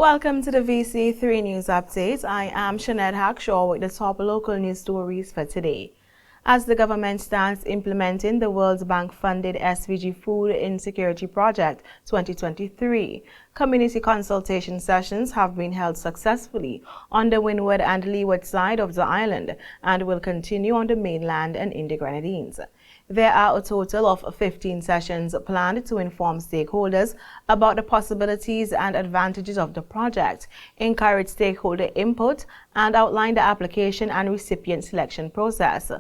Welcome to the VC3 News Update. I am Shanette Hackshaw with the top local news stories for today. As the government starts implementing the World Bank-funded SVG Food Insecurity Project 2023, community consultation sessions have been held successfully on the windward and leeward side of the island and will continue on the mainland and in the Grenadines. There are a total of 15 sessions planned to inform stakeholders about the possibilities and advantages of the project, encourage stakeholder input, and outline the application and recipient selection process.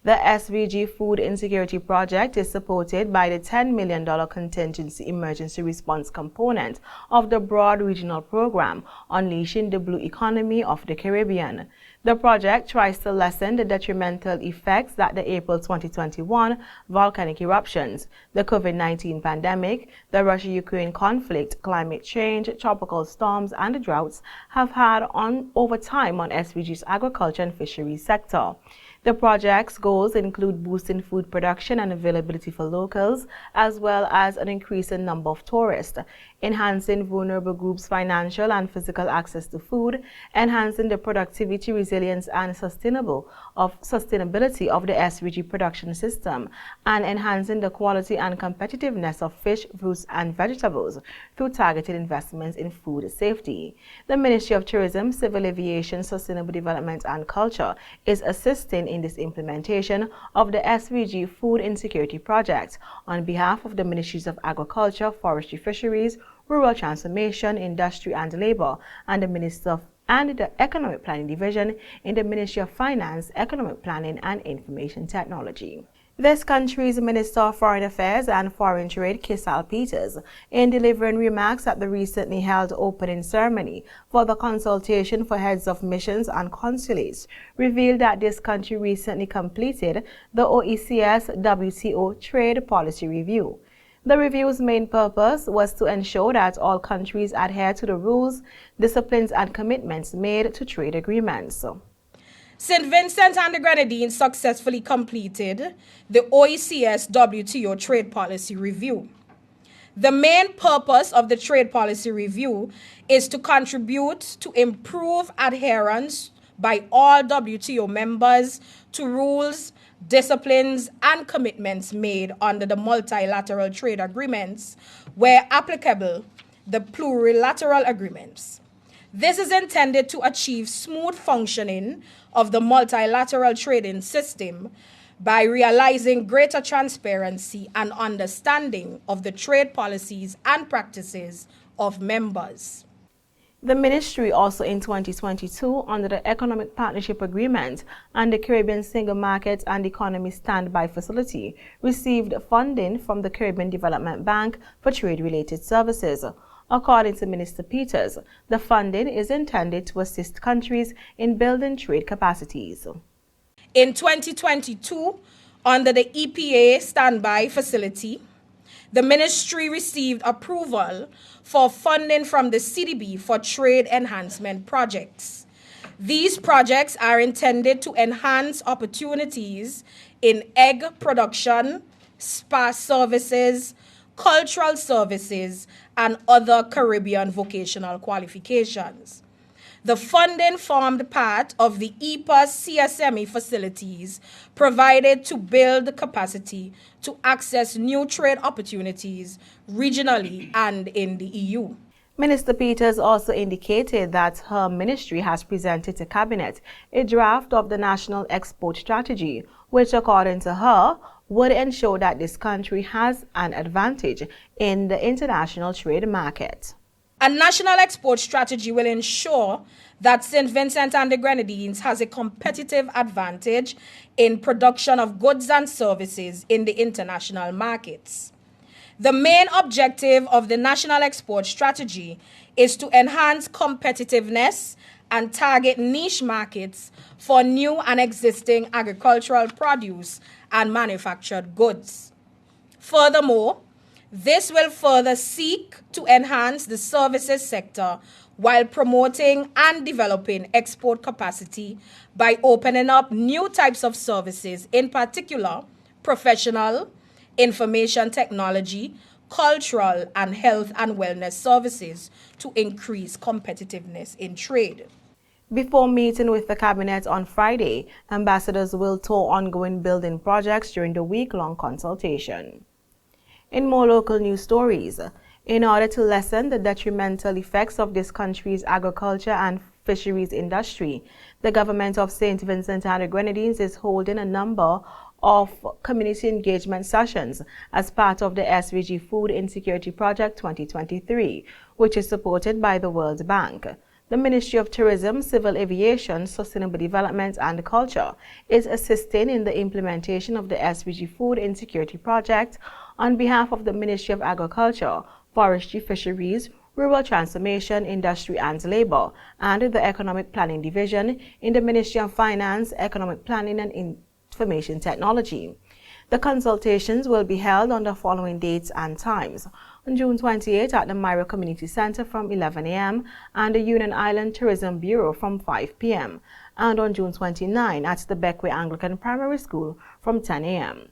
The SVG Food Insecurity Project is supported by the $10 million Contingency Emergency Response component of the broad regional program, Unleashing the Blue Economy of the Caribbean. The project tries to lessen the detrimental effects that the April 2021 volcanic eruptions, the COVID-19 pandemic, the Russia-Ukraine conflict, climate change, tropical storms, and the droughts have had over time on SVG's agriculture and fisheries sector. The project's goals include boosting food production and availability for locals, as well as an increase in number of tourists, enhancing vulnerable groups' financial and physical access to food, enhancing the productivity, resilience, and sustainability of the SVG production system, and enhancing the quality and competitiveness of fish, fruits, and vegetables through targeted investments in food safety. The Ministry of Tourism, Civil Aviation, Sustainable Development, and Culture is assisting in this implementation of the SVG Food Insecurity Project on behalf of the Ministries of Agriculture, Forestry, Fisheries, Rural Transformation, Industry and Labor, and the Economic Planning Division in the Ministry of Finance, Economic Planning and Information Technology. This country's Minister of Foreign Affairs and Foreign Trade, Kisal Peters, in delivering remarks at the recently held opening ceremony for the consultation for heads of missions and consulates, revealed that this country recently completed the OECS WTO Trade Policy Review. The review's main purpose was to ensure that all countries adhere to the rules, disciplines, and commitments made to trade agreements. St. Vincent and the Grenadines successfully completed the OECS WTO Trade Policy Review. The main purpose of the Trade Policy Review is to contribute to improve adherence by all WTO members to rules, disciplines, and commitments made under the multilateral trade agreements, where applicable, the plurilateral agreements. This is intended to achieve smooth functioning of the multilateral trading system by realizing greater transparency and understanding of the trade policies and practices of members. The ministry also in 2022, under the Economic Partnership Agreement and the Caribbean Single Market and Economy Standby Facility, received funding from the Caribbean Development Bank for trade-related services. According to Minister Peters, the funding is intended to assist countries in building trade capacities. In 2022, under the EPA Standby Facility, the ministry received approval for funding from the CDB for trade enhancement projects. These projects are intended to enhance opportunities in egg production, spa services, cultural services, and other Caribbean vocational qualifications. The funding formed part of the EPA CSME facilities provided to build capacity to access new trade opportunities regionally and in the EU. Minister Peters also indicated that her ministry has presented to Cabinet a draft of the National Export Strategy, which, according to her, would ensure that this country has an advantage in the international trade market. A national export strategy will ensure that St. Vincent and the Grenadines has a competitive advantage in production of goods and services in the international markets. The main objective of the national export strategy is to enhance competitiveness and target niche markets for new and existing agricultural produce and manufactured goods. Furthermore, this will further seek to enhance the services sector while promoting and developing export capacity by opening up new types of services, in particular professional, information technology, cultural, and health and wellness services to increase competitiveness in trade. Before meeting with the cabinet on Friday, ambassadors will tour ongoing building projects during the week-long consultation. In more local news stories, in order to lessen the detrimental effects of this country's agriculture and fisheries industry, the government of St. Vincent and the Grenadines is holding a number of community engagement sessions as part of the SVG Food Insecurity Project 2023, which is supported by the World Bank. The Ministry of Tourism, Civil Aviation, Sustainable Development and Culture is assisting in the implementation of the SVG Food Insecurity Project on behalf of the Ministry of Agriculture, Forestry, Fisheries, Rural Transformation, Industry and Labor, and the Economic Planning Division in the Ministry of Finance, Economic Planning and Information Technology. The consultations will be held on the following dates and times: on June 28 at the Myra Community Center from 11 a.m. and the Union Island Tourism Bureau from 5 p.m. and on June 29 at the Beckway Anglican Primary School from 10 a.m.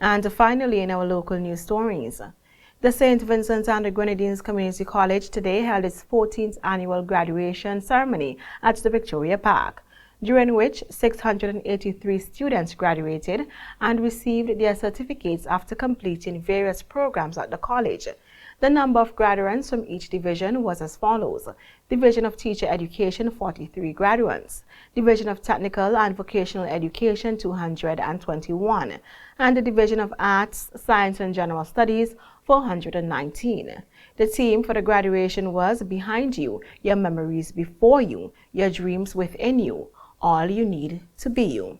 And finally, in our local news stories, the St. Vincent and the Grenadines Community College today held its 14th annual graduation ceremony at the Victoria Park, during which 683 students graduated and received their certificates after completing various programs at the college. The number of graduates from each division was as follows: Division of Teacher Education, 43 graduates; Division of Technical and Vocational Education, 221, and the Division of Arts, Science and General Studies, 419. The theme for the graduation was "Behind You, Your Memories Before You, Your Dreams Within You, All You Need to Be You."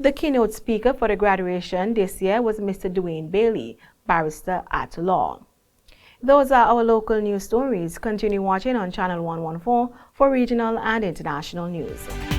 The keynote speaker for the graduation this year was Mr. Dwayne Bailey, barrister at law. Those are our local news stories. Continue watching on Channel 114 for regional and international news.